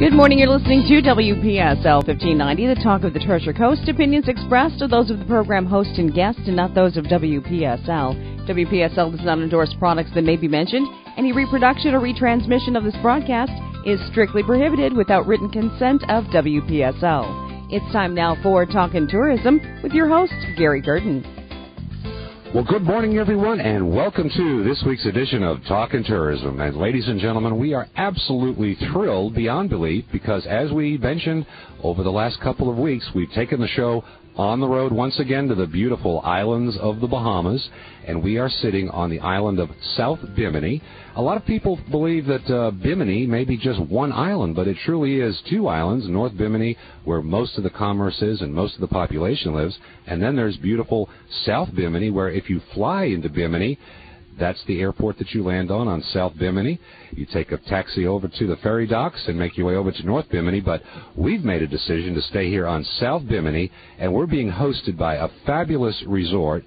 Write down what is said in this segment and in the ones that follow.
Good morning. You're listening to WPSL 1590, the talk of the Treasure Coast. Opinions expressed are those of the program host and guest and not those of WPSL. WPSL does not endorse products that may be mentioned. Any reproduction or retransmission of this broadcast is strictly prohibited without written consent of WPSL. It's time now for Talkin Tourism with your host, Gary Gurdon. Well, good morning, everyone, and welcome to this week's edition of Talkin Tourism. And ladies and gentlemen, we are absolutely thrilled beyond belief because, as we mentioned over the last couple of weeks, we've taken the show on the road once again to the beautiful islands of the Bahamas, and we are sitting on the island of South Bimini. A lot of people believe that Bimini may be just one island, but it truly is two islands, North Bimini, where most of the commerce is and most of the population lives, and then there's beautiful South Bimini, where if you fly into Bimini, that's the airport that you land on South Bimini. You take a taxi over to the ferry docks and make your way over to North Bimini, but we've made a decision to stay here on South Bimini, and we're being hosted by a fabulous resort,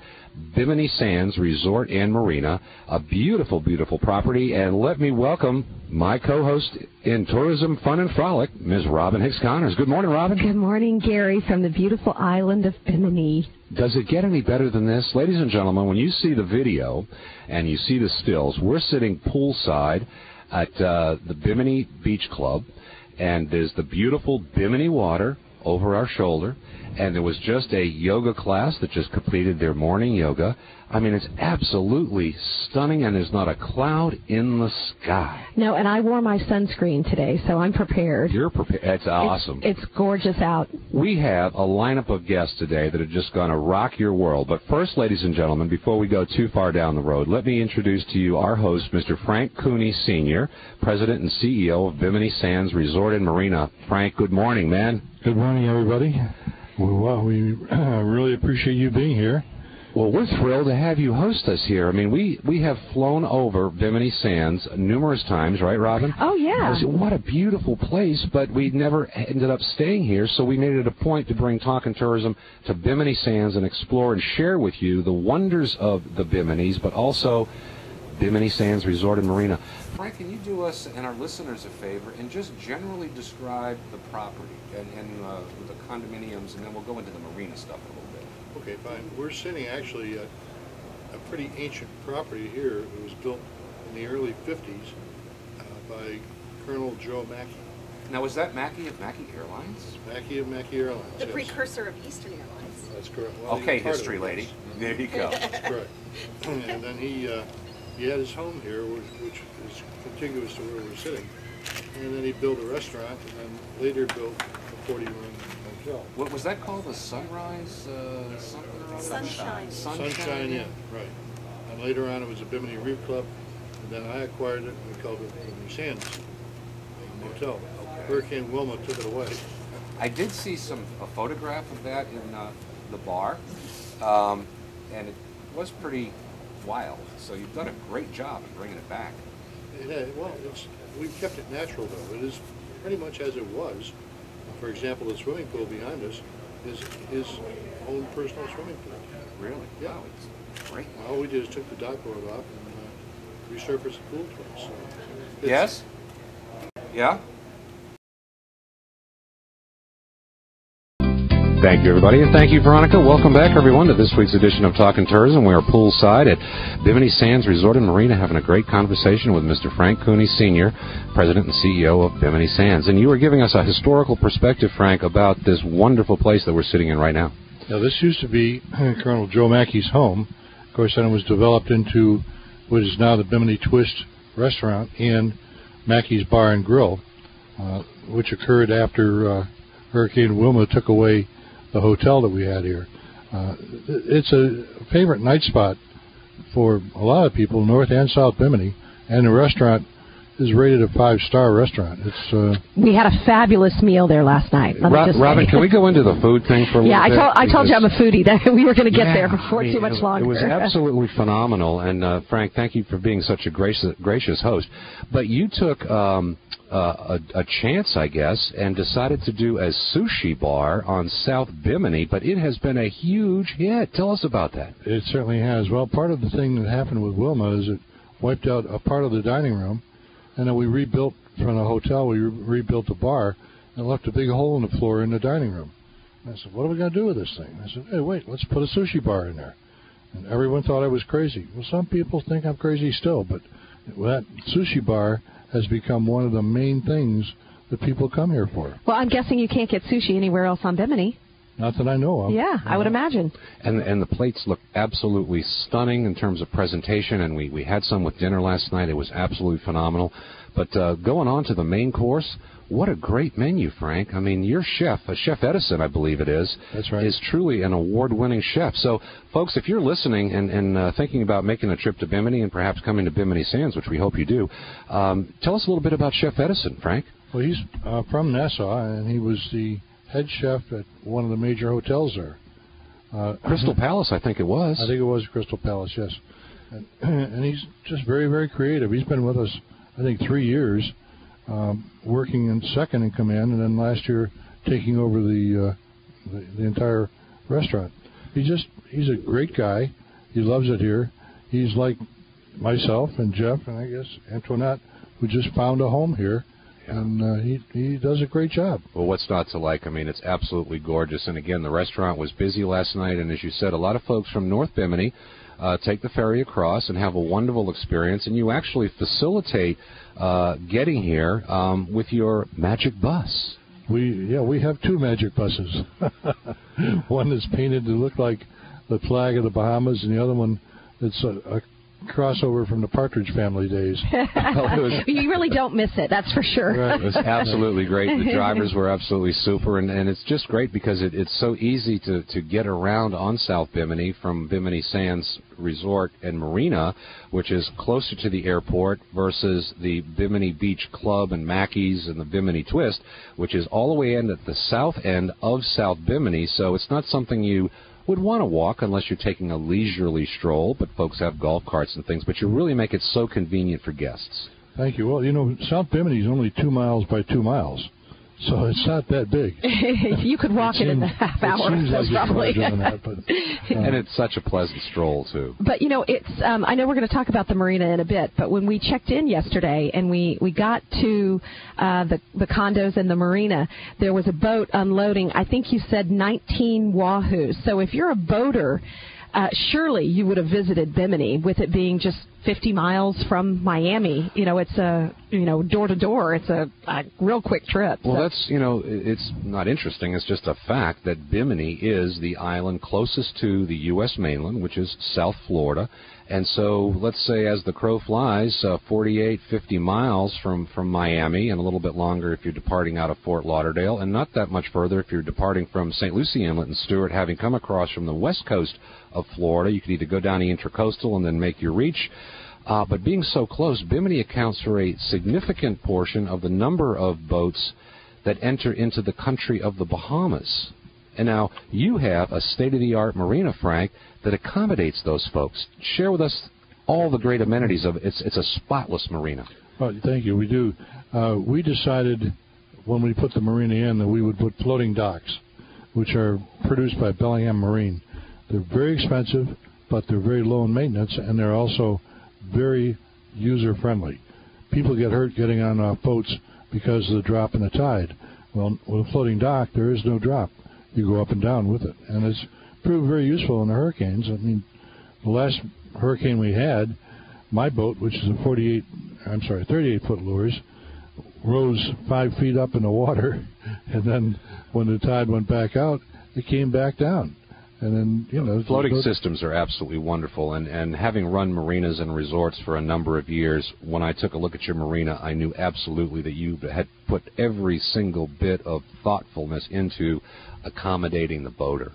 Bimini Sands Resort and Marina, a beautiful, beautiful property. And let me welcome my co-host in Tourism Fun and Frolic, Ms. Robin Hicks-Connors. Good morning, Robin. Good morning, Gary, from the beautiful island of Bimini. Does it get any better than this? Ladies and gentlemen, when you see the video and you see the stills, we're sitting poolside at the Bimini Beach Club, and there's the beautiful Bimini water over our shoulder, and there was just a yoga class that just completed their morning yoga. I mean, it's absolutely stunning, and there's not a cloud in the sky. No, and I wore my sunscreen today, so I'm prepared. You're prepared. It's awesome. It's gorgeous out. We have a lineup of guests today that are just going to rock your world. But first, ladies and gentlemen, before we go too far down the road, let me introduce to you our host, Mr. Frank Cooney, Sr., President and CEO of Bimini Sands Resort and Marina. Frank, good morning, man. Good morning, everybody. Well, we really appreciate you being here. Well, we're thrilled to have you host us here. I mean, we have flown over Bimini Sands numerous times, right, Robin? Oh, yeah. What a beautiful place, but we never ended up staying here, so we made it a point to bring Talkin Tourism to Bimini Sands and explore and share with you the wonders of the Biminis, but also Bimini Sands Resort and Marina. Frank, can you do us and our listeners a favor and just generally describe the property and the condominiums, and then we'll go into the marina stuff a little bit. Okay, fine. We're sitting actually at a pretty ancient property here. It was built in the early 50s by Colonel Joe Mackey. Now, was that Mackey of Mackey Airlines? Mackey of Mackey Airlines, the precursor of Eastern Airlines. That's correct. Well, okay, history lady. There you go. That's correct. And then he had his home here, which is contiguous to where we're sitting. And then he built a restaurant, and then later built a 40-room hotel. What was that called? The Sunrise something or other? Sunshine. Sunshine Inn, right. And later on it was a Bimini Reef Club, and then I acquired it and we called it Bimini Sands Motel. Hurricane Wilma took it away. I did see a photograph of that in the bar, and it was pretty wild. So you've done a great job in bringing it back. Well, we've kept it natural, though. It is pretty much as it was. For example, the swimming pool behind us is his own personal swimming pool. Really? Yeah. Wow, it's great. All we did is took the dock board off and resurfaced the pool twice. So yes? Yeah? Thank you, everybody, and thank you, Veronica. Welcome back, everyone, to this week's edition of Talkin Tourism. We are poolside at Bimini Sands Resort and Marina having a great conversation with Mr. Frank Cooney, Sr., President and CEO of Bimini Sands. And you were giving us a historical perspective, Frank, about this wonderful place that we're sitting in right now. Now, this used to be Colonel Joe Mackey's home. Of course, then it was developed into what is now the Bimini Twist restaurant and Mackey's Bar and Grill, which occurred after Hurricane Wilma took away the hotel that we had here. It's a favorite night spot for a lot of people, North and South Bimini, and the restaurant is rated a 5-star restaurant. It's we had a fabulous meal there last night. Robin, can we go into the food thing for a little bit? Yeah, I told you I'm a foodie. That we were going to get there before too much longer. It was absolutely phenomenal, and Frank, thank you for being such a gracious host. But you took a chance, I guess, and decided to do a sushi bar on South Bimini, but it has been a huge hit. Tell us about that. It certainly has. Well, part of the thing that happened with Wilma is it wiped out a part of the dining room, and then we rebuilt from the hotel, we rebuilt the bar and left a big hole in the floor in the dining room. And I said, what are we going to do with this thing? I said, hey, wait, let's put a sushi bar in there. And everyone thought I was crazy. Well, some people think I'm crazy still, but that sushi bar has become one of the main things that people come here for. Well, I'm guessing you can't get sushi anywhere else on Bimini. Not that I know of. Yeah, I would imagine. And the plates look absolutely stunning in terms of presentation, and we had some with dinner last night. It was absolutely phenomenal. But going on to the main course, what a great menu, Frank. I mean, your chef, Chef Edison, I believe it is, that's right, is truly an award-winning chef. So, folks, if you're listening and thinking about making a trip to Bimini and perhaps coming to Bimini Sands, which we hope you do, tell us a little bit about Chef Edison, Frank. Well, he's from Nassau, and he was the head chef at one of the major hotels there. Crystal Palace, I think it was. I think it was Crystal Palace, yes. And he's just very, very creative. He's been with us, I think, 3 years, working in second in command, and then last year taking over the entire restaurant. He's a great guy. He loves it here. He's like myself and Jeff and I guess Antoinette, who just found a home here. Yeah. And he does a great job. Well, what's not to like? I mean, it's absolutely gorgeous. And again, the restaurant was busy last night. And as you said, a lot of folks from North Bimini take the ferry across and have a wonderful experience. And you actually facilitate getting here with your magic bus. We have two magic buses. One that's painted to look like the flag of the Bahamas, and the other one that's a crossover from the Partridge Family days. You really don't miss it, that's for sure. Right. It was absolutely great. The drivers were absolutely super, and it's just great because it's so easy to get around on South Bimini from Bimini Sands Resort and Marina, which is closer to the airport, versus the Bimini Beach Club and Mackey's and the Bimini Twist, which is all the way in at the south end of South Bimini. So it's not something you would want to walk unless you're taking a leisurely stroll, but folks have golf carts and things, but you really make it so convenient for guests. Thank you. Well, South Bimini is only 2 miles by 2 miles, so it's not that big. You could walk it in a half hour. It seems like probably. That, but, and it's such a pleasant stroll, too. But, it's I know we're going to talk about the marina in a bit, but when we checked in yesterday and we got to the condos and the marina, there was a boat unloading, I think you said 19 wahoos. So if you're a boater, surely you would have visited Bimini, with it being just 50 miles from Miami. It's door to door. It's a real quick trip. Well, that's, it's not interesting. It's just a fact that Bimini is the island closest to the U.S. mainland, which is South Florida. And so let's say as the crow flies, 48, 50 miles from Miami, and a little bit longer if you're departing out of Fort Lauderdale, and not that much further if you're departing from St. Lucie Inlet and Stuart, having come across from the west coast of Florida. You could either go down the Intracoastal and then make your reach. But being so close, Bimini accounts for a significant portion of the number of boats that enter into the country of the Bahamas. And now you have a state-of-the-art marina, Frank, that accommodates those folks. Share with us all the great amenities of it. It's a spotless marina. Oh, thank you. We do. We decided when we put the marina in that we would put floating docks, which are produced by Bellingham Marine. They're very expensive, but they're very low in maintenance, and they're also very user-friendly. People get hurt getting on boats because of the drop in the tide. Well, with a floating dock, there is no drop. You go up and down with it, and it's proved very useful in the hurricanes. I mean, the last hurricane we had, my boat, which is a 38-foot lures, rose 5 feet up in the water, and then when the tide went back out, it came back down. And then, floating systems are absolutely wonderful, and having run marinas and resorts for a number of years, when I took a look at your marina, I knew absolutely that you had put every single bit of thoughtfulness into accommodating the boater.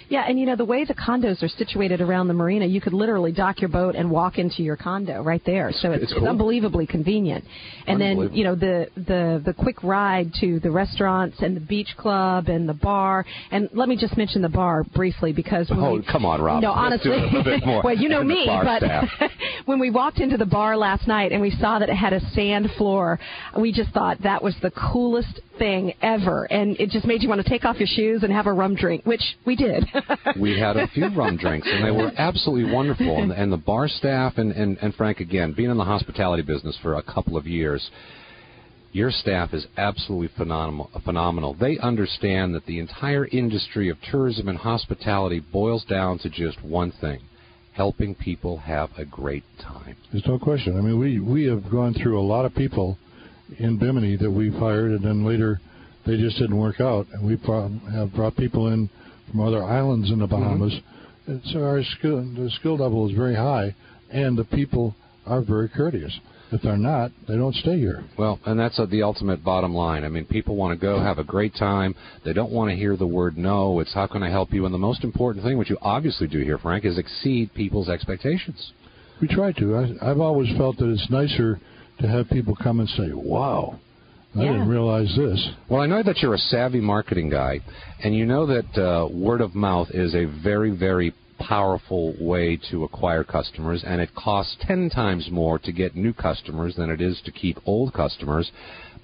Yeah, and the way the condos are situated around the marina, you could literally dock your boat and walk into your condo right there. So it's cool. Unbelievably convenient. And then, the quick ride to the restaurants and the beach club and the bar. And let me just mention the bar briefly because come on, Rob. No, honestly. Let's do it a bit more. Well, me, but when we walked into the bar last night and we saw that it had a sand floor, we just thought that was the coolest thing ever, and it just made you want to take off your shoes and have a rum drink, which we did. We had a few rum drinks, and they were absolutely wonderful. And the bar staff and Frank, again, being in the hospitality business for a couple of years, Your staff is absolutely phenomenal. They understand that the entire industry of tourism and hospitality boils down to just one thing: helping people have a great time. There's no question. I mean, we have gone through a lot of people in Bimini that we've hired, and then later they just didn't work out. And we have brought people in from other islands in the Bahamas. Mm-hmm. So the skill level is very high, and the people are very courteous. If they're not, they don't stay here. Well, and that's the ultimate bottom line. I mean, people want to go have a great time. They don't want to hear the word no. It's how can I help you? And the most important thing, which you obviously do here, Frank, is exceed people's expectations. We try to. I've always felt that it's nicer to have people come and say, wow, I didn't realize this. Well, I know that you're a savvy marketing guy, and you know that word of mouth is a very, very powerful way to acquire customers, and it costs 10 times more to get new customers than it is to keep old customers.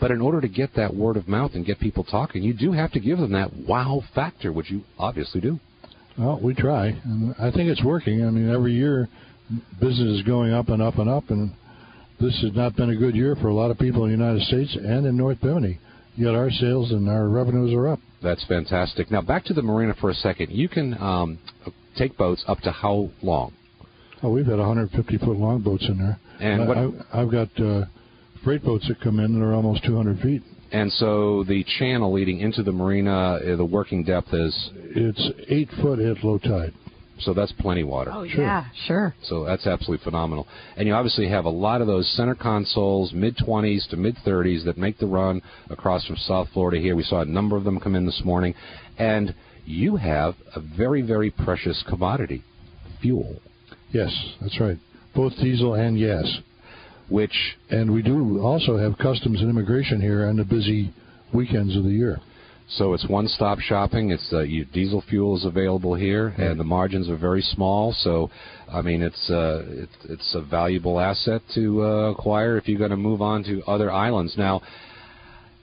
But in order to get that word of mouth and get people talking, you do have to give them that wow factor, which you obviously do. Well, we try, and I think it's working. I mean, every year business is going up and up and up, and this has not been a good year for a lot of people in the United States and in North Bimini. Yet our sales and our revenues are up. That's fantastic. Now, back to the marina for a second. You can take boats up to how long? Oh, we've got 150-foot long boats in there. And I've got freight boats that come in that are almost 200 feet. And so the channel leading into the marina, the working depth is? It's 8 foot at low tide. So that's plenty water. Oh, yeah, sure. So that's absolutely phenomenal. And you obviously have a lot of those center consoles, mid-20s to mid-30s, that make the run across from South Florida here. We saw a number of them come in this morning. And you have a very, very precious commodity, fuel. Yes, that's right. Both diesel and gas. And we do also have customs and immigration here on the busy weekends of the year. So it's one-stop shopping. It's diesel fuel is available here, and the margins are very small. So, I mean, it's a valuable asset to acquire if you're going to move on to other islands. Now,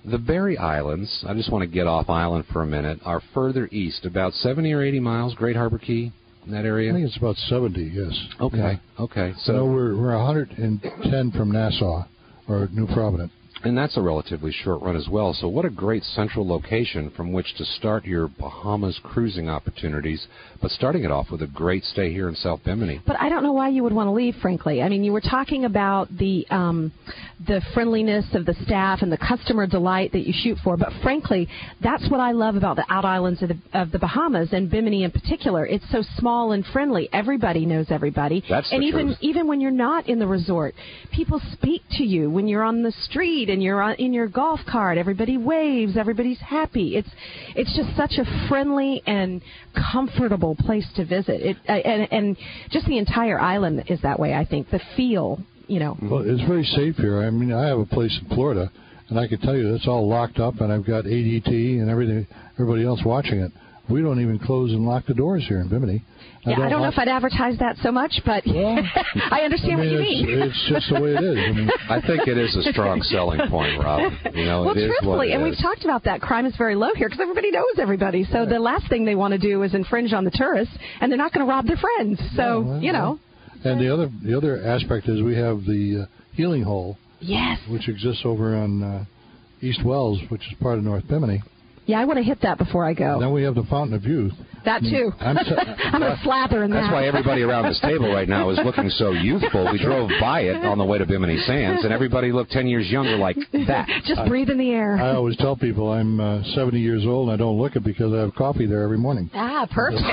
the Berry Islands, I just want to get off island for a minute, are further east, about 70 or 80 miles, Great Harbor Key, in that area? I think it's about 70, yes. Okay, yeah. Okay. So no, we're 110 from Nassau, or New Providence. And that's a relatively short run as well. So what a great central location from which to start your Bahamas cruising opportunities, but starting it off with a great stay here in South Bimini. But I don't know why you would want to leave, frankly. I mean, you were talking about the friendliness of the staff and the customer delight that you shoot for, but frankly, that's what I love about the out islands of the Bahamas, and Bimini in particular. It's so small and friendly. Everybody knows everybody. That's and the truth. even when you're not in the resort, people speak to you when you're on the street and you're in your golf cart. Everybody waves. Everybody's happy. It's just such a friendly and comfortable place to visit. And just the entire island is that way, I think. The feel, you know. Well, it's very safe here. I mean, I have a place in Florida, and I can tell you it's all locked up, and I've got ADT and everybody else watching it. We don't even close and lock the doors here in Bimini. I don't know if I'd advertise that so much, but I understand what you mean. It's just the way it is. I mean, I think it is a strong selling point, Rob. You know, well, it is truthfully, what it and is. we've talked about that. Crime is very low here because everybody knows everybody. So the last thing they want to do is infringe on the tourists, and they're not going to rob their friends. So, you know. And the other aspect is we have the healing hole, which exists over on East Wells, which is part of North Bimini. Yeah, I want to hit that before I go. And then we have the Fountain of Youth. That too. I'm a slather in that. That's why everybody around this table right now is looking so youthful. We drove by it on the way to Bimini Sands, and everybody looked 10 years younger like that. Just breathe in the air. I always tell people I'm 70 years old, and I don't look it because I have coffee there every morning. Ah, perfect.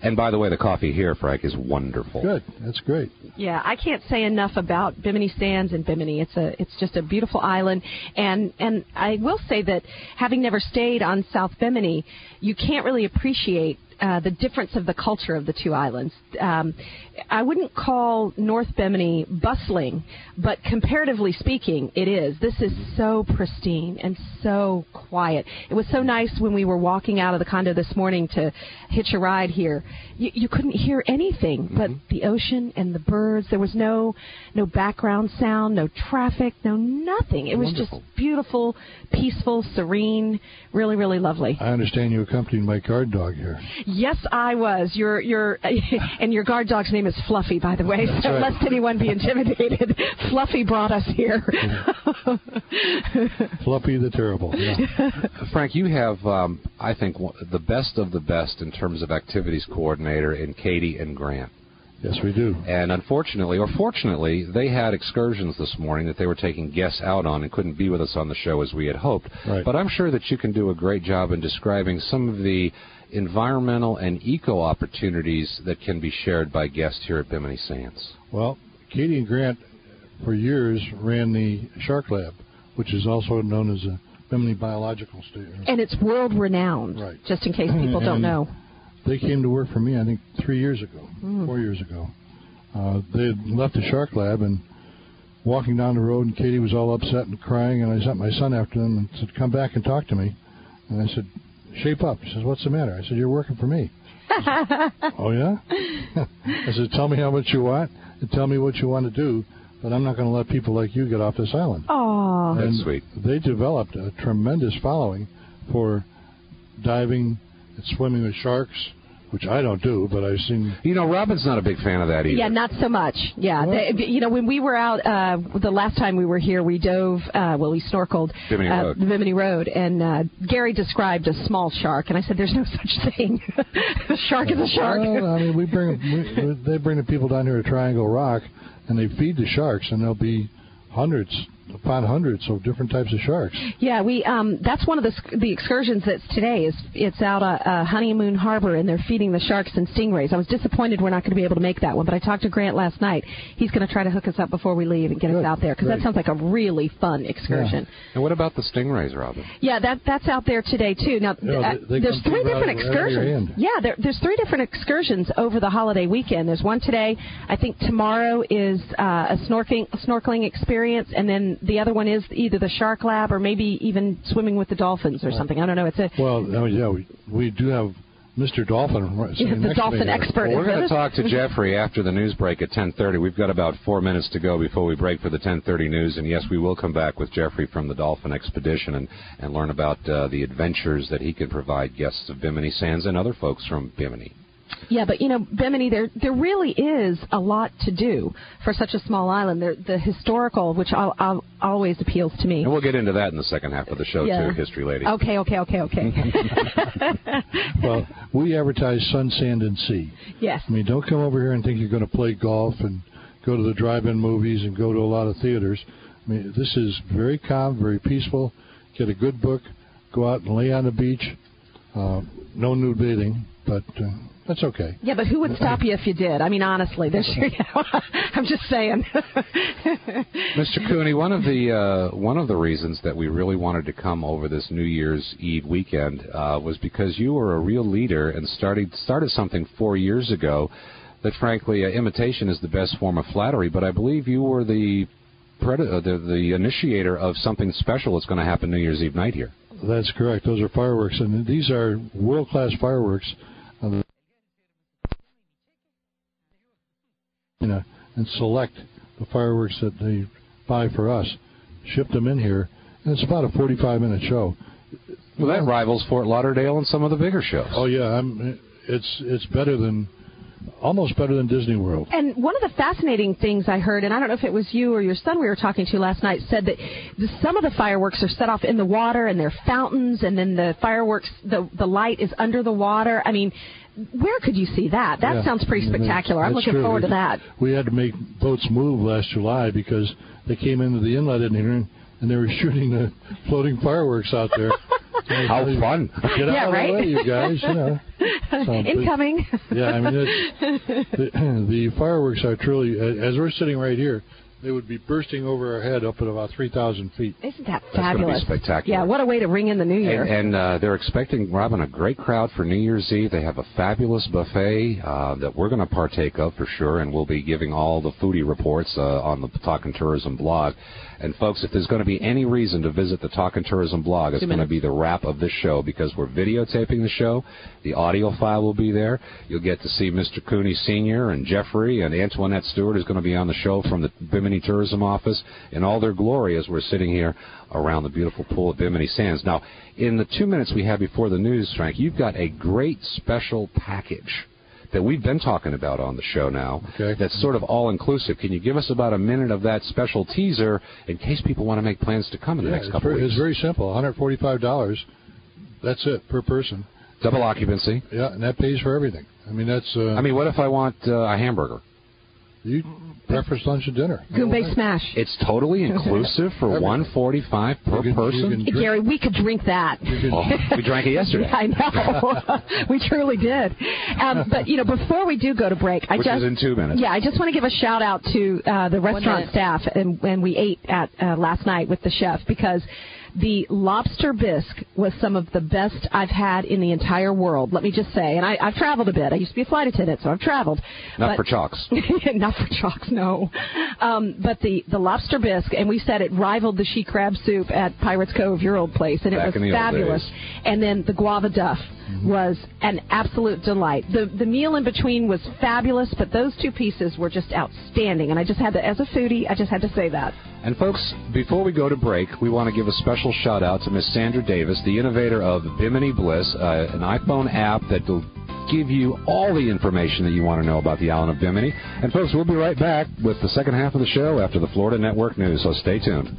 And by the way, the coffee here, Frank, is wonderful. Good. That's great. Yeah, I can't say enough about Bimini Sands and Bimini. It's just a beautiful island, and I will say that having never stayed on South Bimini, you can't really appreciate the difference of the culture of the two islands. I wouldn't call North Bimini bustling, but comparatively speaking, it is. This is so pristine and so quiet. It was so nice when we were walking out of the condo this morning to hitch a ride here. You couldn't hear anything but the ocean and the birds. There was no background sound, no traffic, no nothing. It was just beautiful, peaceful, serene, really, really lovely. I understand you accompanied my guard dog here. Yes, I was. And your guard dog's name is Fluffy, by the way, so right. lest anyone be intimidated. Fluffy brought us here. Fluffy the Terrible. Yeah. Frank, you have, I think, the best of the best in terms of activities coordinator in Katie and Grant. Yes, we do. And unfortunately, or fortunately, they had excursions this morning that they were taking guests out on and couldn't be with us on the show as we had hoped. Right. But I'm sure that you can do a great job in describing some of the environmental and eco opportunities that can be shared by guests here at Bimini Sands. Well, Katie and Grant, for years, ran the Shark Lab, which is also known as a Bimini Biological Station. And it's world-renowned, right. Just in case people don't know. They came to work for me, I think, 4 years ago. They had left the Shark Lab and walking down the road, and Katie was all upset and crying, and I sent my son after them and said, come back and talk to me. And I said, shape up. He says, what's the matter? I said, you're working for me. Said, oh, yeah? I said, tell me how much you want and tell me what you want to do, but I'm not going to let people like you get off this island. Oh, that's sweet. They developed a tremendous following for diving and swimming with sharks, which I don't do, but I've seen. You know, Robin's not a big fan of that either. Yeah, not so much. Yeah, when we were out the last time we were here, we dove. We snorkeled the Bimini Road, and Gary described a small shark, and I said, "There's no such thing. A shark is a shark." Well, I mean, they bring the people down here to Triangle Rock, and they feed the sharks, and there'll be hundreds upon hundreds of different types of sharks. Yeah, that's one of the excursions that's today. It's out at Honeymoon Harbor, and they're feeding the sharks and stingrays. I was disappointed we're not going to be able to make that one, but I talked to Grant last night. He's going to try to hook us up before we leave and get us out there, because that sounds like a really fun excursion. Yeah. And what about the stingrays, Robin? Yeah, that's out there today, too. Now, there's 3 different excursions. Yeah, there's 3 different excursions over the holiday weekend. There's one today. I think tomorrow is a snorkeling experience, and then the other one is either the Shark Lab or maybe even swimming with the dolphins or something. I don't know. We do have Mr. Dolphin. The dolphin expert. Well, we're going to talk to Geoffrey after the news break at 10:30. We've got about 4 minutes to go before we break for the 10:30 news. And yes, we will come back with Geoffrey from the Dolphin Expedition and learn about the adventures that he can provide guests of Bimini Sands and other folks from Bimini. Yeah, but, Bimini, there really is a lot to do for such a small island. The historical, which always appeals to me. And we'll get into that in the second half of the show, too, History Lady. Okay. Well, we advertise sun, sand, and sea. Yes. I mean, don't come over here and think you're going to play golf and go to the drive-in movies and go to a lot of theaters. I mean, this is very calm, very peaceful. Get a good book, go out and lay on the beach. No nude bathing, but that's okay. Yeah, but who would stop you if you did? I mean, honestly, I'm just saying. Mr. Cooney, one of the reasons that we really wanted to come over this New Year's Eve weekend was because you were a real leader and started something 4 years ago that, frankly, imitation is the best form of flattery, but I believe you were the initiator of something special that's going to happen New Year's Eve night here. That's correct. Those are fireworks, and these are world-class fireworks. And select the fireworks that they buy for us, ship them in here, and it's about a 45-minute show. Well, that rivals Fort Lauderdale and some of the bigger shows. Oh yeah, it's almost better than Disney World. And one of the fascinating things I heard, and I don't know if it was you or your son we were talking to last night, said that some of the fireworks are set off in the water and they're fountains, and then the fireworks, the light is under the water. I mean, where could you see that? That sounds pretty spectacular. I'm looking forward to that. We had to make boats move last July because they came into the inlet and they were shooting the floating fireworks out there. How fun. Get out of the way, you guys. Incoming. Yeah, I mean, the fireworks are truly, as we're sitting right here, they would be bursting over our head up at about 3,000 feet. Isn't that fabulous? That's going to be spectacular. Yeah, what a way to ring in the new year. And they're expecting, Robin, a great crowd for New Year's Eve. They have a fabulous buffet that we're going to partake of for sure, and we'll be giving all the foodie reports on the Talkin Tourism blog. And, folks, if there's going to be any reason to visit the Talkin Tourism blog, it's going to be the wrap of this show because we're videotaping the show. The audio file will be there. You'll get to see Mr. Cooney Sr. and Geoffrey, and Antoinette Stuart is going to be on the show from the Bimini Bimini Tourism Office in all their glory as we're sitting here around the beautiful pool at Bimini Sands. Now, in the 2 minutes we have before the news, Frank, you've got a great special package that we've been talking about on the show now. Okay. That's sort of all-inclusive. Can you give us about a minute of that special teaser in case people want to make plans to come in the next couple of weeks? It's very simple. $145. That's it per person. Double occupancy. Yeah, and that pays for everything. I mean, that's... what if I want a hamburger? You preference lunch and dinner. Goombay smash. It's totally inclusive for $145 per person. Gary, we could drink that. We drank it yesterday. I know. We truly did. But, before we do go to break, Which is in 2 minutes. Yeah, I just want to give a shout-out to the restaurant staff, and we ate at last night with the chef, because the lobster bisque was some of the best I've had in the entire world, let me just say. And I've traveled a bit. I used to be a flight attendant, so I've traveled. Not for chalks. Not for chalks, no. But the lobster bisque, and we said it rivaled the she crab soup at Pirates Cove, your old place, and it was fabulous. And then the guava duff was an absolute delight. The meal in between was fabulous, but those two pieces were just outstanding. And I just had to, as a foodie, I just had to say that. And folks, before we go to break, we want to give a special shout out to Miss Sandra Davis, the innovator of Bimini Bliss, an iPhone app that will give you all the information that you want to know about the island of Bimini. And folks, we'll be right back with the second half of the show after the Florida Network News, so stay tuned.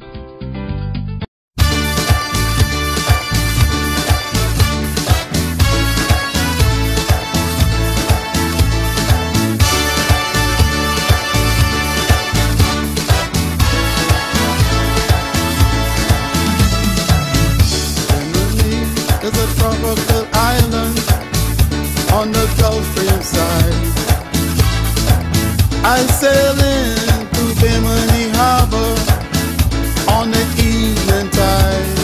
Tropical island on the Gulf Stream side. I sail into Bimini Harbor on the evening tide.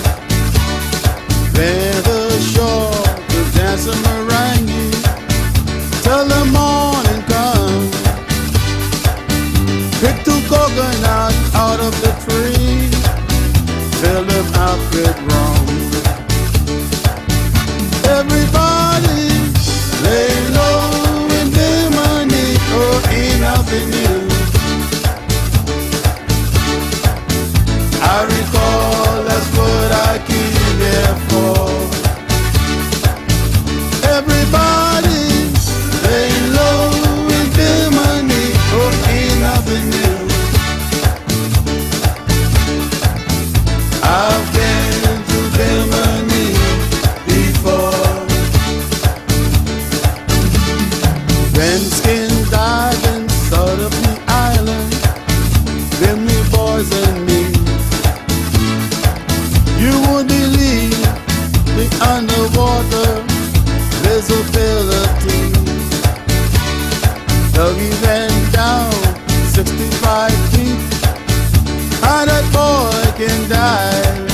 There the shore to dance a merengue till the morning comes. Pick two coconuts out of the tree, fill them up with rum. Everybody lay low in Bimini, oh, ain't nothing new. I recall that's what I came here for. Everybody lay low in Bimini, oh, ain't nothing new. I've been to Bimini before. When skin diving sort of the island, Bimini boys and me, you would believe the underwater visibility. Dougie went down 65 feet, how that boy can dive.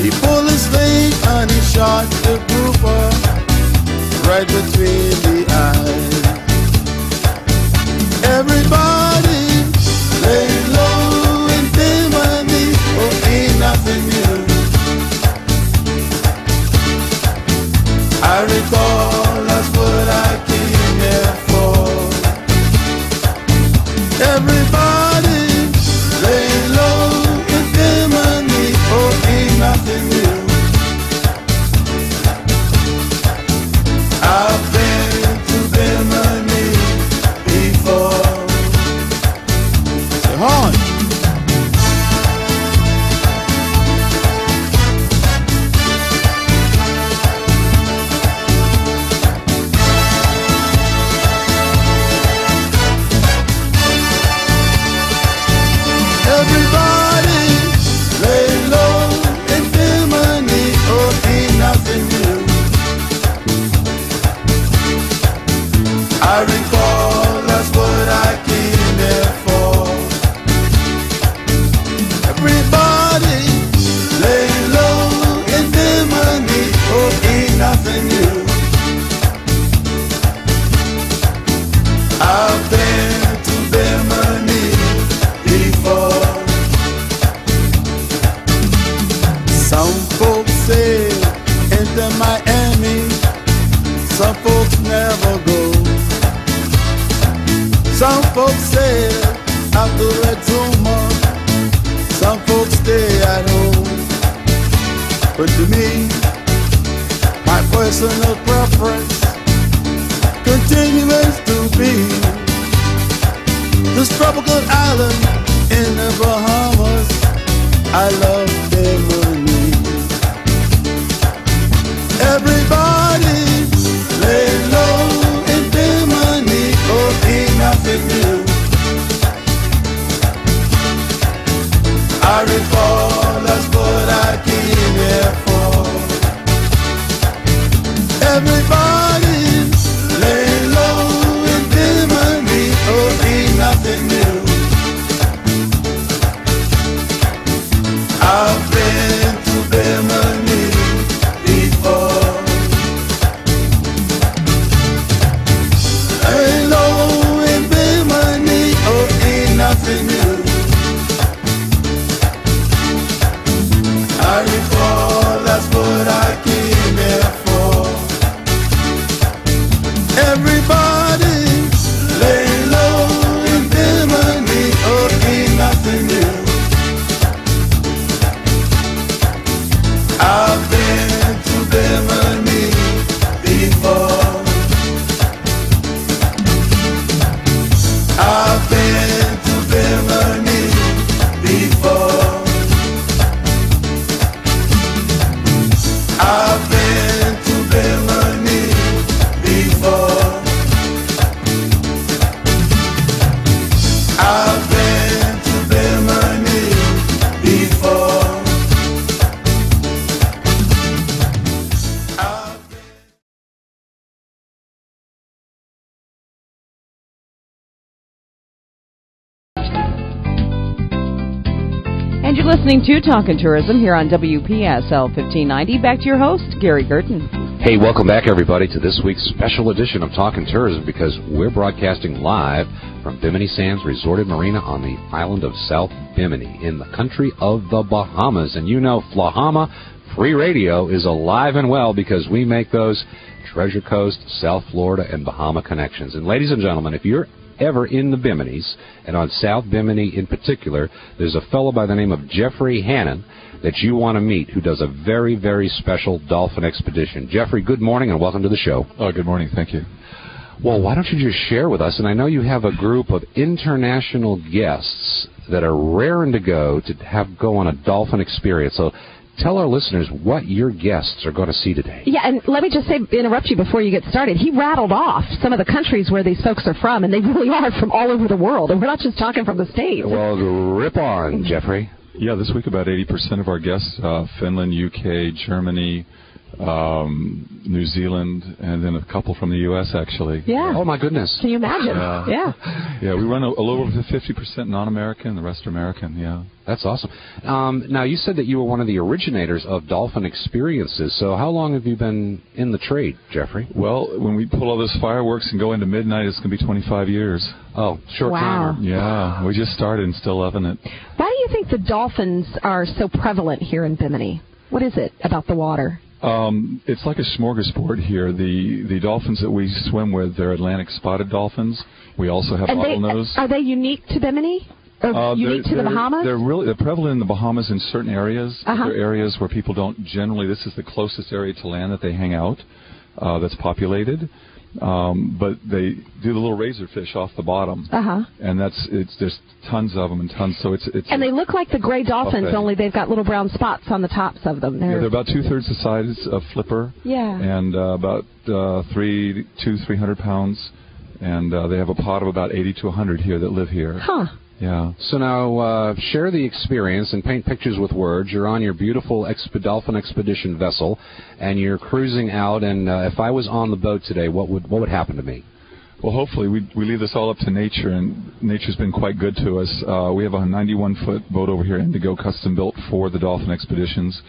He pulled his leg and he shot the grouper right between the eyes. Everybody lay low in Bimini, oh, ain't nothing new. I recall that's what I came here for. Everybody lay low in Bimini, oh, ain't nothing new. I've been to Bimini before. Say hi. Everybody lay low in Bimini, oh, ain't nothing new. I recall that's what I came here for. Everybody lay low in Bimini, oh, ain't nothing new. I've been to Bimini before. Some folks say into Miami, some folks never go. Some folks sail out to at Zuma. Some folks stay at home. But to me, my personal preference continues to be this tropical island in the Bahamas. I love Bimini. Everybody lay low in Bimini, oh, ain't nothing new. I recall that's what I came here for. Everybody lay low in Bimini, oh, ain't nothing new. I've been to Bimini before. Lay low in Bimini, oh, ain't nothing new. I recall that's what I came here for. Everybody lay low in Bimini, oh, ain't nothing new. I've been to Bimini before. I've been to Bimini before. I've been to Bimini before. I've been to Bimini before. And you're listening to Talkin Tourism here on WPSL 1590. Back to your host, Gary Gerton. Hey, welcome back, everybody, to this week's special edition of Talkin Tourism, because we're broadcasting live from Bimini Sands Resort Marina on the island of South Bimini in the country of the Bahamas. And you know, Flahama Free Radio is alive and well because we make those Treasure Coast, South Florida, and Bahama connections. And ladies and gentlemen, if you're ever in the Biminis, and on South Bimini in particular, there's a fellow by the name of Geoffrey Hanan that you want to meet who does a very, very special dolphin expedition. Geoffrey, good morning and welcome to the show. Oh, good morning. Thank you. Well, why don't you just share with us, and I know you have a group of international guests that are raring to go on a dolphin experience. So tell our listeners what your guests are going to see today. Yeah, and let me just interrupt you before you get started. He rattled off some of the countries where these folks are from, and they really are from all over the world. And we're not just talking from the States. Well, rip on, Geoffrey. Yeah, this week about 80% of our guests, Finland, UK, Germany, New Zealand, and then a couple from the U.S., actually. Yeah. Oh, my goodness. Can you imagine? Yeah. Yeah, we run a little over 50% non-American, the rest are American, yeah. That's awesome. Now, you said that you were one of the originators of Dolphin Experiences, so how long have you been in the trade, Geoffrey? Well, when we pull all those fireworks and go into midnight, it's going to be 25 years. Oh, short timer. Yeah, we just started and still loving it. Why do you think the dolphins are so prevalent here in Bimini? What is it about the water? It's like a smorgasbord here. The dolphins that we swim with, they're Atlantic spotted dolphins. We also have bottlenose. Are they unique to Bimini? Or unique to the Bahamas? They're prevalent in the Bahamas in certain areas. There are areas where people don't generally. This is the closest area to land that they hang out, that's populated. But they do the little razorfish off the bottom, and there's tons of them and tons. So it's and they look like the gray dolphins, only they've got little brown spots on the tops of them. They're about 2/3 the size of flipper. Yeah. And about 300 pounds, and they have a pod of about 80 to 100 here that live here. Huh. Yeah. So now, share the experience and paint pictures with words. You're on your beautiful Dolphin Expedition vessel, and you're cruising out. And if I was on the boat today, what would happen to me? Well, hopefully we leave this all up to nature, and nature's been quite good to us. We have a 91-foot boat over here, Indigo, custom built for the Dolphin Expeditions.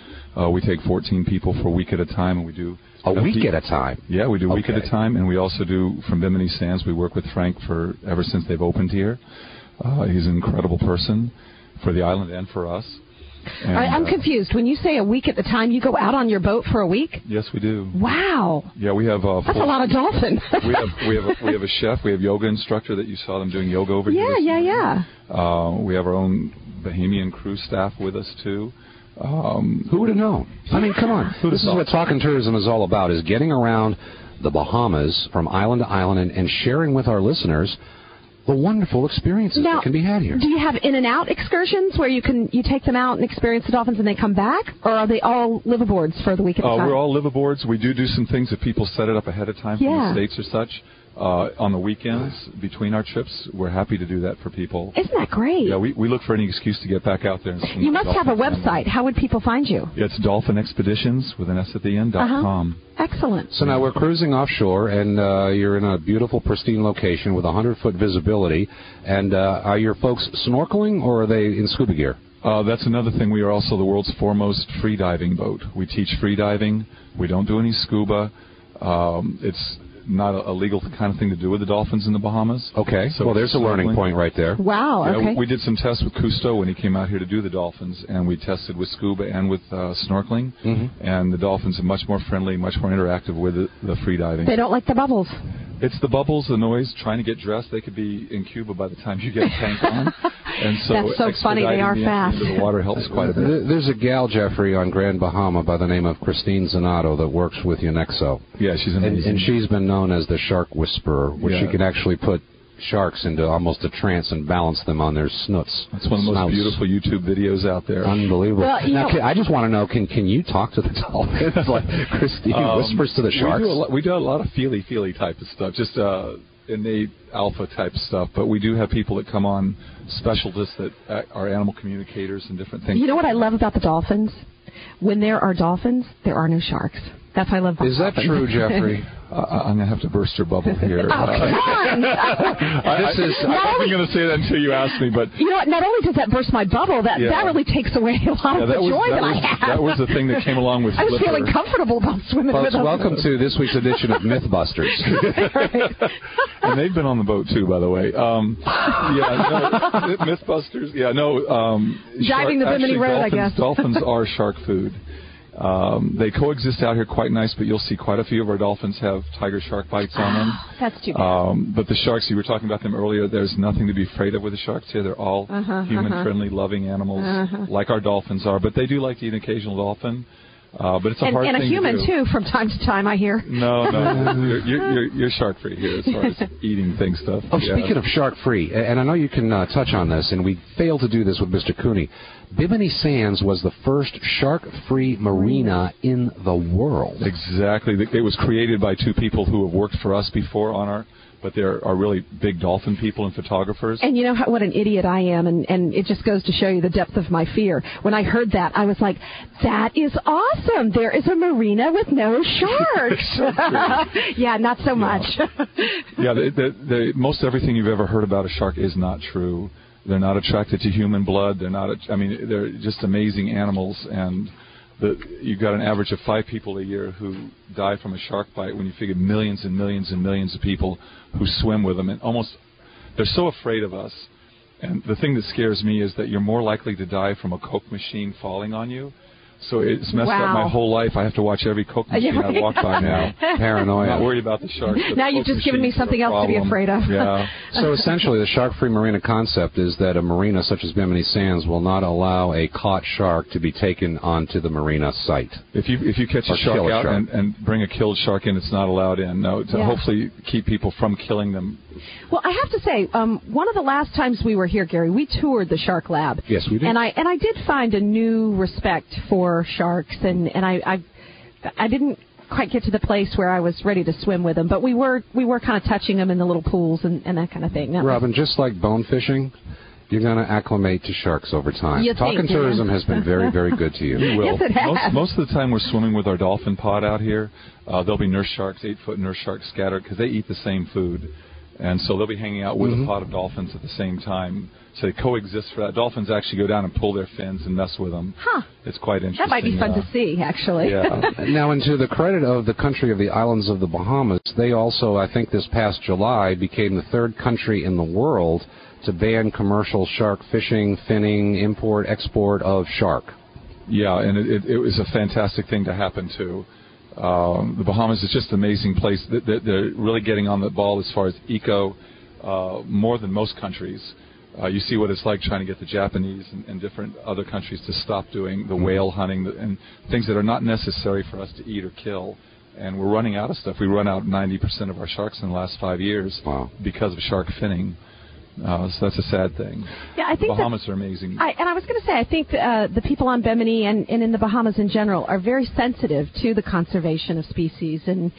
We take 14 people for a week at a time, and we do a week at a time. Yeah, we do a week at a time, and we also do from Bimini Sands. We work with Frank ever since they've opened here. He's an incredible person for the island and for us. All right, I'm confused. When you say a week at the time, you go out on your boat for a week? Yes, we do. Wow. Yeah, we have. That's a lot of dolphin. we have a chef. We have yoga instructor that you saw them doing yoga over here. Yeah. We have our own Bahamian crew staff with us too. Who would have known? I mean, come on. This is what Talkin Tourism is all about: is getting around the Bahamas from island to island and sharing with our listeners the wonderful experiences that can be had here. Do you have in and out excursions where you take them out and experience the dolphins and they come back, or are they all liveaboards for the week at a time? We're all liveaboards. We do some things if people set it up ahead of time from the States or such. On the weekends between our trips, we're happy to do that for people. Isn't that great? Yeah, we look for any excuse to get back out there. And you must have a website. How would people find you? Yeah, it's Dolphin Expeditions with an S at the end, .com. Excellent. So now we're cruising offshore, and you're in a beautiful, pristine location with 100-foot visibility. And are your folks snorkeling, or are they in scuba gear? That's another thing. We are also the world's foremost free diving boat. We teach free diving. We don't do any scuba. It's not a legal kind of thing to do with the dolphins in the Bahamas. Okay. So there's a learning point right there. Wow. Okay. We did some tests with Cousteau when he came out here to do the dolphins, and we tested with scuba and with snorkeling. And the dolphins are much more friendly, much more interactive with the free diving. They don't like the bubbles. It's the bubbles, the noise, trying to get dressed. They could be in Cuba by the time you get a tank on. And so that's so funny. They are fast. The water helps quite a bit. There's a gal, Geoffrey, on Grand Bahama by the name of Christine Zanato that works with UNEXO. Yeah, she's amazing. And she's been known as the shark whisperer, where she can actually put sharks into almost a trance and balance them on their snoots. That's one of the most beautiful YouTube videos out there. Unbelievable. Well, now, I just want to know, can you talk to the dolphins like Christine whispers to the sharks? We do a lot of feely type of stuff, just innate alpha type stuff, but we do have people that come on, specialists that are animal communicators and different things. You know what I love about the dolphins? When there are dolphins, there are no sharks. That's what I love about Is that true, Geoffrey? I'm going to have to burst your bubble here. Oh, come on! I wasn't going to say that until you asked me, but... You know what? Not only does that burst my bubble, that really takes away a lot of the joy that I have. That was the thing that came along with I was feeling comfortable about swimming with them. Welcome to this week's edition of Mythbusters. And they've been on the boat, too, by the way. Mythbusters. Yeah, no. Diving the Bimini Road, I guess. Dolphins are shark food. They coexist out here quite nice, but you'll see quite a few of our dolphins have tiger shark bites on them. That's too bad. But the sharks, you were talking about them earlier, there's nothing to be afraid of with the sharks here. They're all human-friendly, loving animals, like our dolphins are. But they do like to eat an occasional dolphin. But it's a hard thing to do. And a human, too, from time to time, I hear. No. You're shark-free here as far as eating things stuff. Oh, speaking of shark-free, and I know you can touch on this, and we failed to do this with Mr. Cooney, Bimini Sands was the first shark-free marina in the world. Exactly. It was created by two people who have worked for us before on our... But there are really big dolphin people and photographers. And you know what an idiot I am, and it just goes to show you the depth of my fear. When I heard that, I was like, that is awesome. There is a marina with no sharks. Yeah, not so much. Yeah, most everything you've ever heard about a shark is not true. They're not attracted to human blood. They're just amazing animals, and you've got an average of 5 people a year who die from a shark bite when you figure millions and millions and millions of people who swim with them. And they're so afraid of us. And the thing that scares me is that you're more likely to die from a Coke machine falling on you. So it's messed up my whole life. I have to watch every Coke machine I walk by now. Paranoia. I'm not worried about the sharks. Now you've just given me something else to be afraid of. Yeah. So essentially, the shark-free marina concept is that a marina such as Bimini Sands will not allow a caught shark to be taken onto the marina site. If you catch a shark out and bring a killed shark in, it's not allowed in. No, to hopefully keep people from killing them. Well, I have to say, one of the last times we were here, Gary, we toured the Shark Lab. Yes, we did. And I did find a new respect for sharks, and I didn't quite get to the place where I was ready to swim with them, but we were kind of touching them in the little pools and that kind of thing. Robin, just like bone fishing, you're going to acclimate to sharks over time. Talkin Tourism has been very, very good to you. We will. Yes, it has. Most of the time we're swimming with our dolphin pod out here. There'll be nurse sharks, 8-foot nurse sharks scattered because they eat the same food. And so they'll be hanging out with a pod of dolphins at the same time. So they coexist for that. Dolphins actually go down and pull their fins and mess with them. Huh. It's quite interesting. That might be fun to see, actually. Yeah. Now, and to the credit of the country of the islands of the Bahamas, they also, I think this past July, became the 3rd country in the world to ban commercial shark fishing, finning, import, export of shark. Yeah, and it was a fantastic thing to happen too. The Bahamas is just an amazing place. They're really getting on the ball as far as eco, more than most countries. You see what it's like trying to get the Japanese and different other countries to stop doing the whale hunting and things that are not necessary for us to eat or kill. And we're running out of stuff. We run out 90% of our sharks in the last 5 years because of shark finning. So that's a sad thing. Yeah, I think the Bahamas are amazing. I was going to say, I think the people on Bimini and in the Bahamas in general are very sensitive to the conservation of species and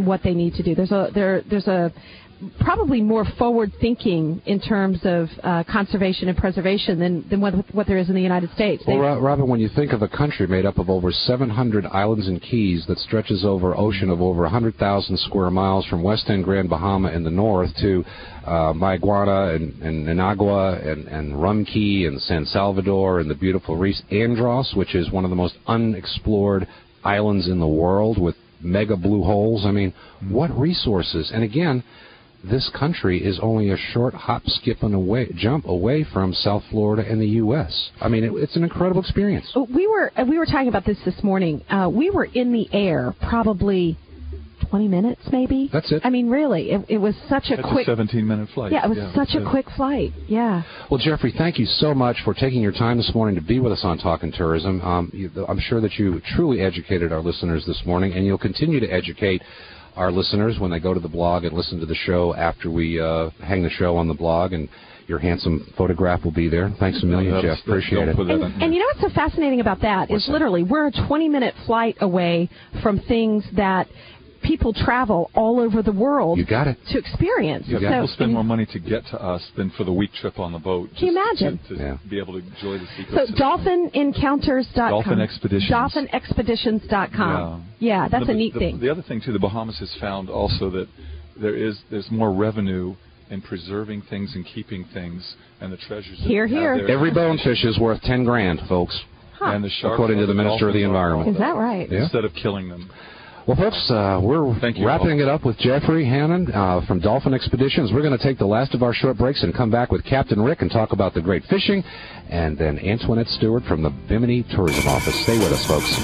what they need to do. There's a probably more forward-thinking in terms of conservation and preservation than what there is in the United States. Well, Robin, when you think of a country made up of over 700 islands and keys that stretches over an ocean of over 100,000 square miles from West End Grand Bahama in the north to Maiguana and Inagua and Rum Key and San Salvador and the beautiful reef Andros, which is one of the most unexplored islands in the world with mega blue holes. I mean, what resources? And again, this country is only a short hop, skip, and jump away from South Florida and the U.S. I mean, it's an incredible experience. We were talking about this morning. We were in the air probably 20 minutes, maybe. That's it. I mean, really, it was such a quick... That's a 17-minute flight. Yeah, it was such a quick flight. Yeah. Well, Geoffrey, thank you so much for taking your time this morning to be with us on Talkin Tourism. I'm sure that you truly educated our listeners this morning, and you'll continue to educate our listeners when they go to the blog and listen to the show after we hang the show on the blog, and your handsome photograph will be there. Thanks a million, Jeff. Appreciate it. And you know what's so fascinating about that is literally we're a 20-minute flight away from things that people travel all over the world to experience. Yeah, people spend more money to get to us than for the week trip on the boat. Can you imagine? To be able to enjoy this ecosystem. So DolphinEncounters.com. Dolphin Expeditions. DolphinExpeditions.com. Yeah, that's a neat thing. The other thing, too, the Bahamas has found also that there's more revenue in preserving things and keeping things and the treasures. Here. Every bonefish is worth $10,000, folks. And the sharks, according to the Minister of the Environment. Is that right? Yeah. Instead of killing them. Well, folks, we're wrapping it up with Geoffrey Hanan from Dolphin Expeditions. We're going to take the last of our short breaks and come back with Captain Rick and talk about the great fishing, and then Antoinette Stuart from the Bimini Tourism Office. Stay with us, folks.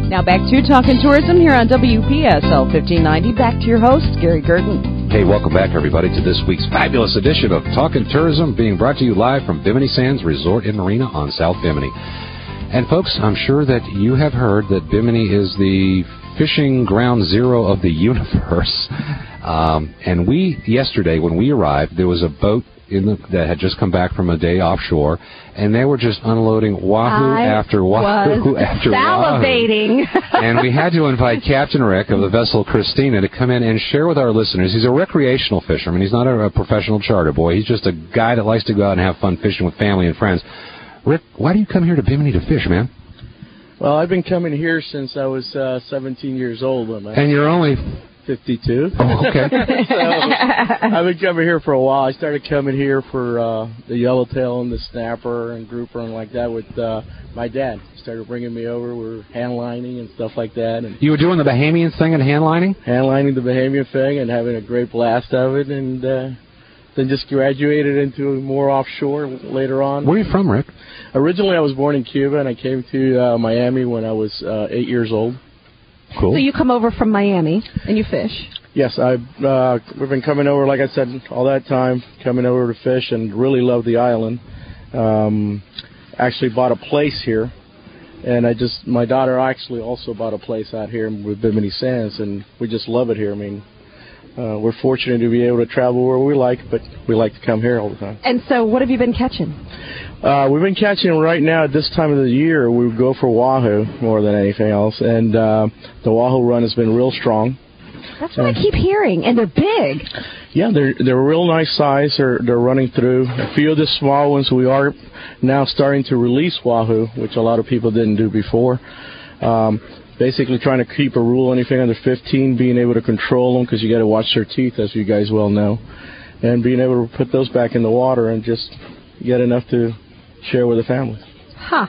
Now back to Talkin Tourism here on WPSL 1590. Back to your host, Gary Gurton. Hey, welcome back, everybody, to this week's fabulous edition of Talkin Tourism, being brought to you live from Bimini Sands Resort Marina on South Bimini. And, folks, I'm sure that you have heard that Bimini is the fishing ground zero of the universe. And yesterday, when we arrived, there was a boat that had just come back from a day offshore, and they were just unloading wahoo after wahoo after salivating. Wahoo. And we had to invite Captain Rick of the vessel Christina to come in and share with our listeners. He's a recreational fisherman. He's not a professional charter boy. He's just a guy that likes to go out and have fun fishing with family and friends. Rick, why do you come here to Bimini to fish, man? Well, I've been coming here since I was 17 years old. And you're only 52. Oh, okay. So I've been coming here for a while. I started coming here for the yellowtail and the snapper and grouper and like that with my dad. He started bringing me over. We were hand lining and stuff like that. And you were doing the Bahamian thing and hand lining? Hand lining the Bahamian thing and having a great blast of it. And then just graduated into more offshore later on. Where are you from, Rick? Originally, I was born in Cuba, and I came to Miami when I was 8 years old. Cool. So you come over from Miami and you fish? Yes, we've been coming over, like I said, all that time, coming over to fish and really love the island. Actually bought a place here, and my daughter actually also bought a place out here with Bimini Sands, and we just love it here. I mean, we're fortunate to be able to travel where we like, but we like to come here all the time. And so what have you been catching? We've been catching right now at this time of the year. We go for wahoo more than anything else, and the wahoo run has been real strong. That's what I keep hearing, and they're big. Yeah, they're real nice size. They're running through. A few of the small ones we are now starting to release wahoo, which a lot of people didn't do before. Basically trying to keep a rule, anything under 15, being able to control them, because you got to watch their teeth, as you guys well know, and being able to put those back in the water and just get enough to share with the family. Huh.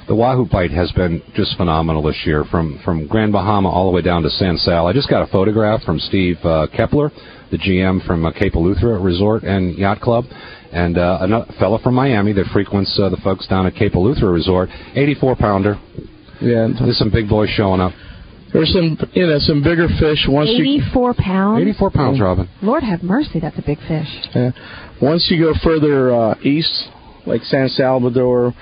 The wahoo bite has been just phenomenal this year, from Grand Bahama all the way down to San Sal. I just got a photograph from Steve Kepler, the GM from Cape Eleuthera Resort and Yacht Club, and another fellow from Miami that frequents the folks down at Cape Eleuthera Resort, 84-pounder. Yeah, there's some big boys showing up. There's some bigger fish. 84 pounds? 84 pounds, Robin. Lord have mercy, that's a big fish. Yeah. Once you go further east, like San Salvador,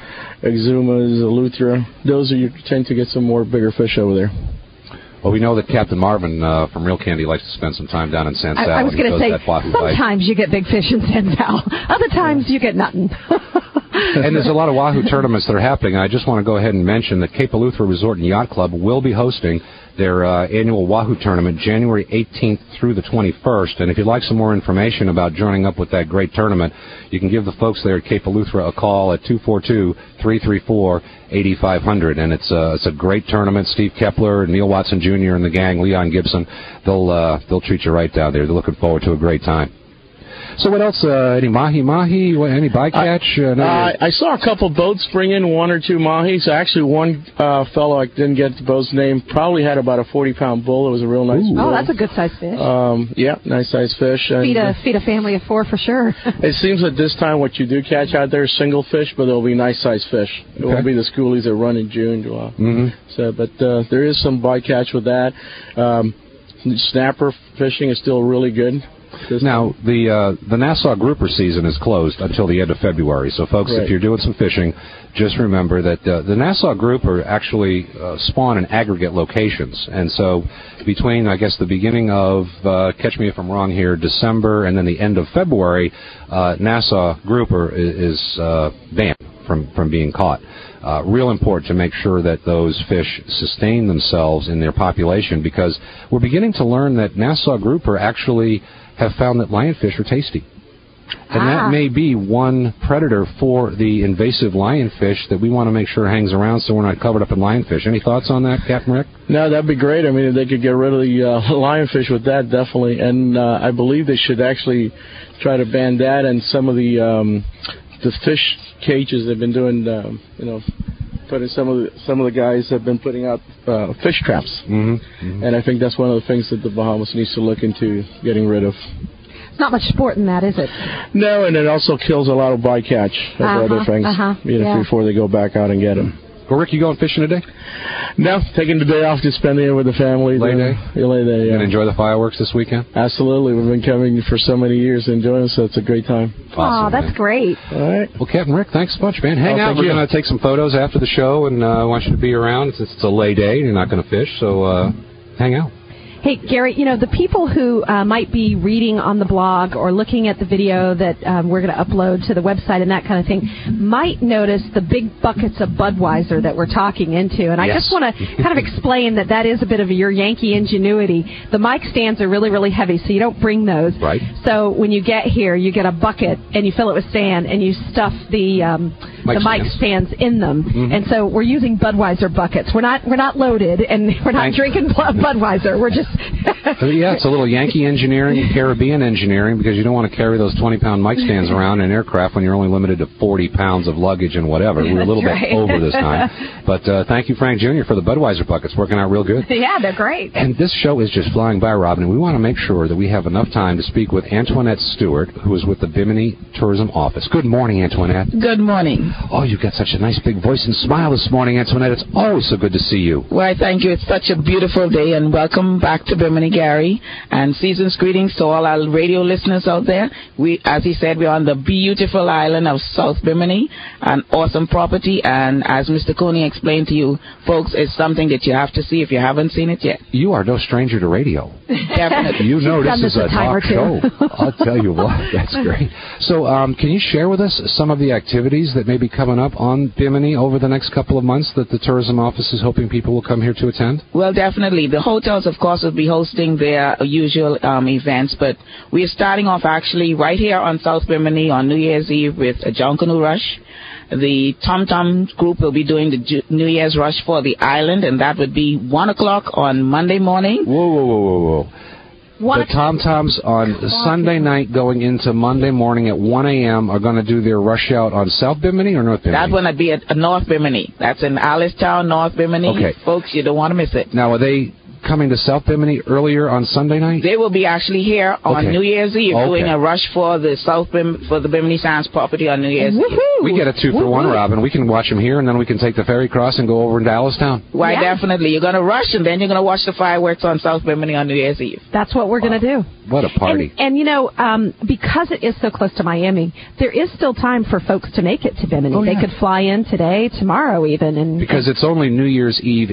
Exumas, Eleuthera, you tend to get some more bigger fish over there. Well, we know that Captain Marvin from Real Candy likes to spend some time down in San Sal. I was going to say, sometimes you get big fish in San Sal. Other times you get nothing. And there's a lot of wahoo tournaments that are happening. I just want to go ahead and mention that Cape Eleuthera Resort and Yacht Club will be hosting their annual wahoo tournament January 18th through the 21st. And if you'd like some more information about joining up with that great tournament, you can give the folks there at Cape Eleuthera a call at 242-334-8500. And it's a great tournament. Steve Kepler, Neil Watson Jr. and the gang, Leon Gibson, they'll treat you right down there. They're looking forward to a great time. So what else? Any mahi? Any bycatch? I saw a couple boats bring in 1 or 2 mahis. Actually, one fellow, I didn't get the boat's name, probably had about a 40-pound bull. It was a real nice bull. Oh, that's a good-sized fish. Yeah, nice-sized fish. Feed a family of 4 for sure. It seems that this time what you do catch out there is single fish, but they'll be nice-sized fish. It won't be the schoolies that run in June, July. So, but there is some bycatch with that. Snapper fishing is still really good. Now, the Nassau grouper season is closed until the end of February. So, folks, if you're doing some fishing, just remember that the Nassau grouper actually spawn in aggregate locations. And so between, I guess, the beginning of, catch me if I'm wrong here, December and then the end of February, Nassau grouper is banned from being caught. Real important to make sure that those fish sustain themselves in their population, because we're beginning to learn that Nassau grouper actually have found that lionfish are tasty. And that may be one predator for the invasive lionfish that we want to make sure hangs around so we're not covered up in lionfish. Any thoughts on that, Captain Rick? No, that'd be great. I mean, if they could get rid of the lionfish with that, definitely. And I believe they should actually try to ban that and some of the fish cages they've been doing, putting some of the guys have been putting out fish traps, and I think that's one of the things that the Bahamas needs to look into getting rid of. It's not much sport in that, is it? No, and it also kills a lot of bycatch of other things before they go back out and get them. Well, Rick, you going fishing today? No, taking the day off to spend it with the family. Lay day? Lay day, yeah. You going to enjoy the fireworks this weekend? Absolutely. We've been coming for so many years and enjoying it, so it's a great time. Awesome, that's great. All right. Well, Captain Rick, thanks so much, man. Hang out. We're going to take some photos after the show, and I want you to be around. Since it's a lay day, you're not going to fish, so hang out. Hey, Gary, the people who might be reading on the blog or looking at the video that we're going to upload to the website and that kind of thing might notice the big buckets of Budweiser that we're talking into. And I just want to kind of explain that is a bit of your Yankee ingenuity. The mic stands are really, really heavy, so you don't bring those. Right. So when you get here, you get a bucket and you fill it with sand and you stuff the mic stands in them. Mm-hmm. And so we're using Budweiser buckets. We're not loaded, and we're not drinking Budweiser. We're just... Yeah, it's a little Yankee engineering, Caribbean engineering, because you don't want to carry those 20-pound mic stands around in aircraft when you're only limited to 40 pounds of luggage and whatever. We're a little bit over this time. But thank you, Frank Jr., for the Budweiser buckets. Working out real good. Yeah, they're great. And this show is just flying by, Robin, and we want to make sure that we have enough time to speak with Antoinette Stuart, who is with the Bimini Tourism Office. Good morning, Antoinette. Good morning. Oh, you've got such a nice big voice and smile this morning, Antoinette. It's always so good to see you. Well, thank you. It's such a beautiful day, and welcome back to Bimini, Gary. And season's greetings to all our radio listeners out there. We, as he said, we're on the beautiful island of South Bimini, an awesome property. And as Mr. Cooney explained to you, folks, it's something that you have to see if you haven't seen it yet. You are no stranger to radio. Definitely. You know this is a talk show. I'll tell you what. That's great. So can you share with us some of the activities that may be coming up on Bimini over the next couple of months that the tourism office is hoping people will come here to attend? Well, definitely. The hotels, of course, will be hosting their usual events, but we're starting off actually right here on South Bimini on New Year's Eve with a Junkanoo Rush. The Tom Tom group will be doing the New Year's Rush for the island, and that would be 1 o'clock on Monday morning. Whoa. The Tom Toms on Sunday night going into Monday morning at 1 a.m. are going to do their rush out on South Bimini or North Bimini? That's going to be at North Bimini. That's in Allentown, North Bimini. Okay. Folks, you don't want to miss it. Now, are they coming to South Bimini earlier on Sunday night? They will be actually here on New Year's Eve doing a rush for the for the Bimini Sands property on New Year's Eve. We get a 2-for-1, Robin. We can watch them here, and then we can take the ferry cross and go over into Allentown. Why, definitely. You're going to rush, and then you're going to watch the fireworks on South Bimini on New Year's Eve. That's what we're going to do. What a party. And you know, because it is so close to Miami, there is still time for folks to make it to Bimini. They could fly in today, tomorrow even. Because it's only New Year's Eve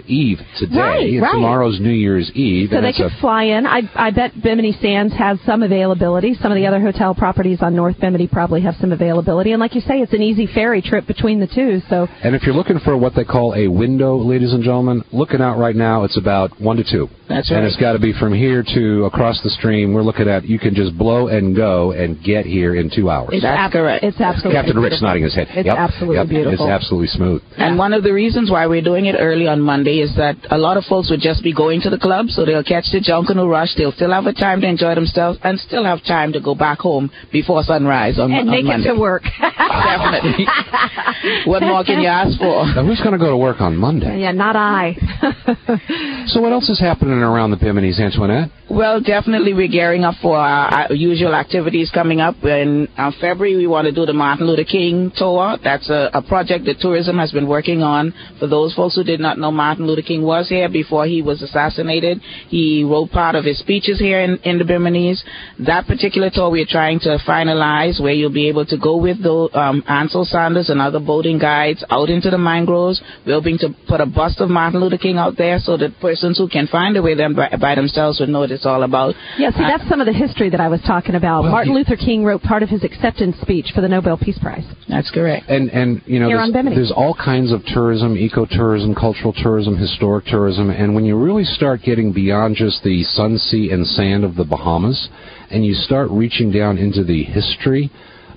today, and tomorrow's New Year's Eve. So they could fly in. I bet Bimini Sands has some availability. Some of the other hotel properties on North Bimini probably have some availability. And like you say, it's an easy ferry trip between the two. So. And if you're looking for what they call a window, ladies and gentlemen, looking out right now, it's about 1 to 2. That's right. And it's got to be from here to across the stream. We're looking at, you can just blow and go and get here in 2 hours. That's correct. It's absolutely Captain Rick's nodding his head. It's absolutely beautiful. It's absolutely smooth. And one of the reasons why we're doing it early on Monday is that a lot of folks would just be going to the club, so they'll catch the Junkanoo Rush. They'll still have a time to enjoy themselves and still have time to go back home before sunrise on Monday. And make it to work. Definitely. What more can you ask for? Now, who's going to go to work on Monday? Yeah, not I. So what else is happening around the Biminis, Antoinette? Well, definitely we're gearing up for our usual activities coming up. In February, we want to do the Martin Luther King tour. That's a project that tourism has been working on. For those folks who did not know, Martin Luther King was here before he was assassinated. He wrote part of his speeches here in the Biminis. That particular tour we're trying to finalize, where you'll be able to go with the Ansel Sanders and other boating guides out into the mangroves. We're hoping to put a bust of Martin Luther King out there so that persons who can find their way there by themselves would know what it's all about. Yeah, see, that's some of the history that I was talking about. Well, Martin Luther King wrote part of his acceptance speech for the Nobel Peace Prize. That's correct. And you know, there's all kinds of tourism, ecotourism, cultural tourism, historic tourism, and when you really start getting beyond just the sun, sea, and sand of the Bahamas, and you start reaching down into the history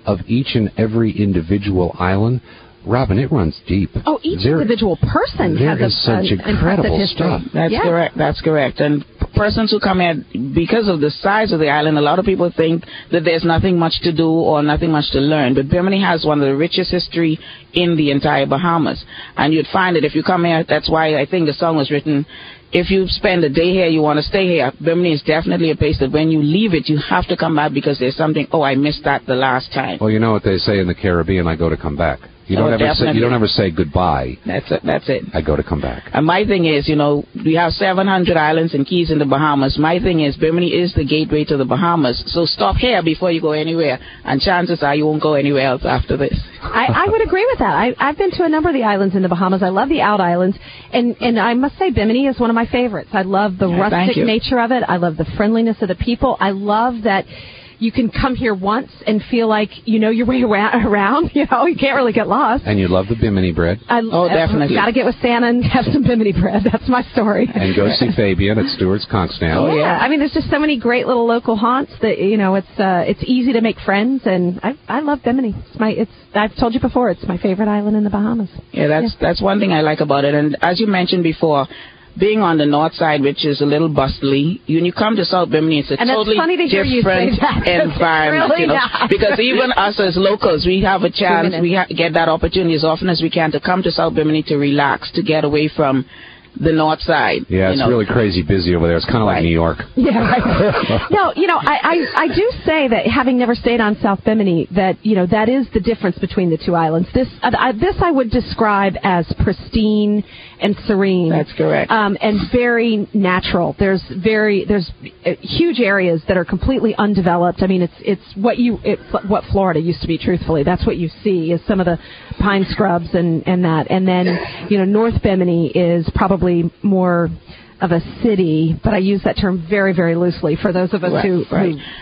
of each and every individual island, Robin, it runs deep. Oh, each individual person has such incredible stuff. That's correct. That's correct. And persons who come here, because of the size of the island, a lot of people think that there's nothing much to do or nothing much to learn. But Bimini has one of the richest history in the entire Bahamas. And you'd find that if you come here, that's why I think the song was written, if you spend a day here, you want to stay here. Bimini is definitely a place that when you leave it, you have to come back because there's something, I missed that the last time. Well, you know what they say in the Caribbean, I go to come back. You don't ever say goodbye. That's it. I go to come back. And my thing is, we have 700 islands and keys in the Bahamas. My thing is, Bimini is the gateway to the Bahamas. So stop here before you go anywhere. And chances are you won't go anywhere else after this. I would agree with that. I've been to a number of the islands in the Bahamas. I love the out islands. And I must say, Bimini is one of my favorites. I love the rustic nature of it. I love the friendliness of the people. I love that you can come here once and feel like you know your way around. You know, you can't really get lost. And you love the Bimini bread. Definitely. Got to get with Santa and have some Bimini bread. That's my story. And go see Fabian at Stewart's Conch now. Yeah, I mean, there's just so many great little local haunts that it's easy to make friends, and I love Bimini. I've told you before, it's my favorite island in the Bahamas. Yeah, that's one thing I like about it. And as you mentioned before, being on the north side, which is a little bustly, when you come to South Bimini, it's a totally different environment. Really, because even us as locals, we have a chance, get that opportunity as often as we can to come to South Bimini to relax, to get away from the north side. Yeah, it's really crazy busy over there. It's kind of like New York. Yeah, right. No, I do say that, having never stayed on South Bimini, that that is the difference between the two islands. This I would describe as pristine and serene. That's correct. And very natural. There's huge areas that are completely undeveloped. I mean, it's what Florida used to be. Truthfully, that's what you see is some of the pine scrubs and that. And then North Bimini is probably more of a city, but I use that term very, very loosely for those of us who...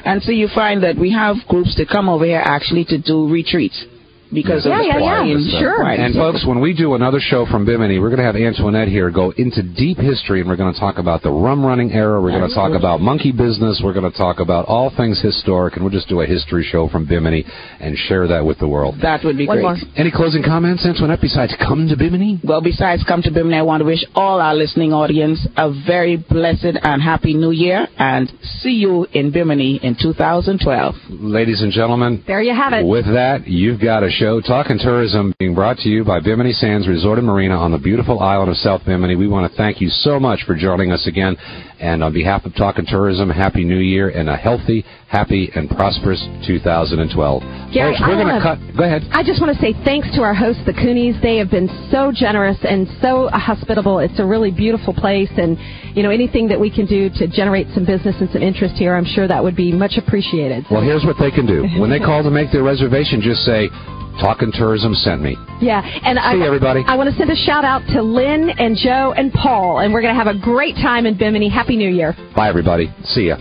And so you find that we have groups that come over here actually to do retreats because of the sure. And folks, when we do another show from Bimini, we're going to have Antoinette here go into deep history, and we're going to talk about the rum running era. We're going to talk about monkey business. We're going to talk about all things historic, and we'll just do a history show from Bimini and share that with the world. That would be great. More. Any closing comments, Antoinette, besides come to Bimini? Well, besides come to Bimini, I want to wish all our listening audience a very blessed and happy New Year, and see you in Bimini in 2012. Ladies and gentlemen, there you have it. With that, you've got a show, Talkin Tourism, being brought to you by Bimini Sands Resort Marina on the beautiful island of South Bimini. We want to thank you so much for joining us again. And on behalf of Talkin Tourism, Happy New Year and a healthy, happy, and prosperous 2012. Gary, folks, we're going to cut. Go ahead. I just want to say thanks to our hosts, the Cooneys. They have been so generous and so hospitable. It's a really beautiful place. And, anything that we can do to generate some business and some interest here, I'm sure that would be much appreciated. Well, here's what they can do. When they call to make their reservation, just say, Talkin Tourism sent me. Yeah, and see everybody. I want to send a shout out to Lynn and Joe and Paul, and we're going to have a great time in Bimini. Happy New Year. Bye, everybody. See ya.